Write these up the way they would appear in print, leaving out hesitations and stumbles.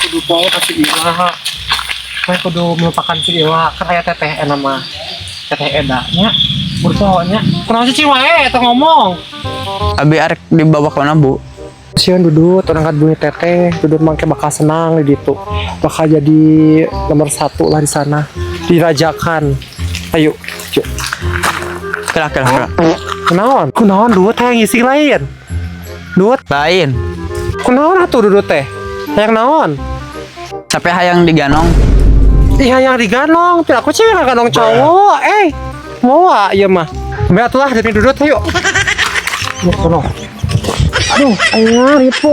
kudu bawa kasih iwa. Saya kudu melupakan si iwa. Kan aya teteh nama teteh edanya. Bersawanya. Kenapa sih wae eta ngomong? Abi arek dibawa ke mana, Bu? Sieun dudut orang kat bunyi teteh, dudut mangke bakal senang di ditu. Bakal jadi nomor 1 lah di sana. Dirajakan. Ayo, yuk. Kela. Kunaon dudut teh ngisi lain. Dudut Lain. kunaon atuh dudut teh? Hayang naon? Tapi hayang diganong. Iya yang diganong, tidak aku cewek ganong cowok. Mau iya mah. Mbak atuh lah dari dudut ayo. Yuk sono. Aduh, ayo ripu.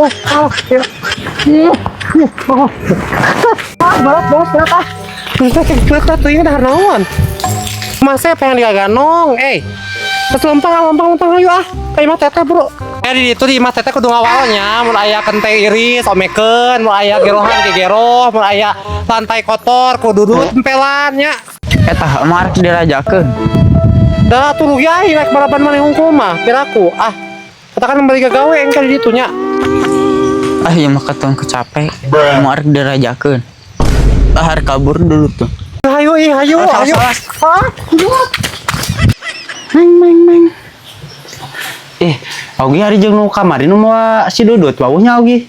Berat ah. Berat tuh ini dah naon. Masa pengen diganong, terus lempang ayo ah. Kayak mah teteh bro. Di itu di mah teteh kudu ngawalnya, mun aya kente iris omekeun, mun aya gerohan ke geroh, mun aya lantai kotor kudu dudut empelannya. Eta mah arek dirajakeun. Dah tuh ya, naik balapan mana hukum mah, biar aku katakan kembali ke gawe engke di ditu nya. Ah ieu mah katong kecapek. Mau arek dirajakeun. Arek kabur dulu tuh. Ayo. Salas. Meng. Ogi hari jeung nu kamari nu moal si Dudut wawuhnya Ogi.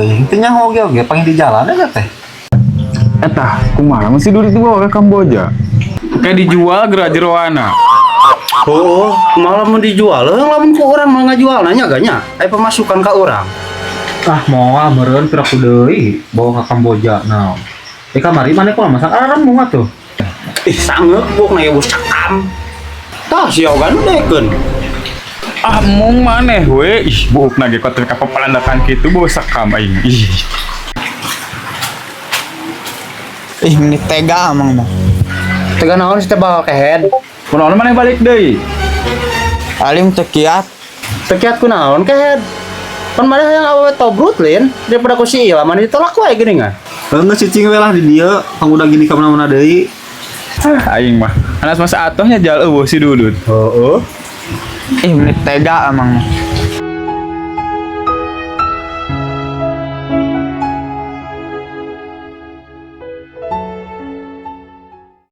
Intinya oge pengen di jalan aja teh. Eta, kumaha masih dulu itu bawa ke Kamboja. Kayak dijual gerak jeroana. Oh, malah mau dijual, lamun ku orang mau ngajual nanya gaknya? Aya pemasukan ka orang. Ah, mau meureun pira ku deui bawa ka Kamboja naon. Kamari mana kula masak arang bunga tuh. Sangeuk buk na bos cakam. Tah si ogan dekeun. Ah, mung maneh we. Buuk nage kotor ka pepelandakan kitu bawa sakam aing. Ini tega amang mah. Tega naon si teh bakal kehead. Kunaon maneh balik deui? Alim teu kiat. Tekiat ku naon kehead. Pan mana yang awewe tobrut lin daripada ku si Ila mana ditolak wae geuningan. Heungeuh cicing we lah di dieu, kang udah gini ka mana-mana deui. Aing mah. Anas masa atohnya jal eueuh si Dudut. Heeh. Ini tega amang mah.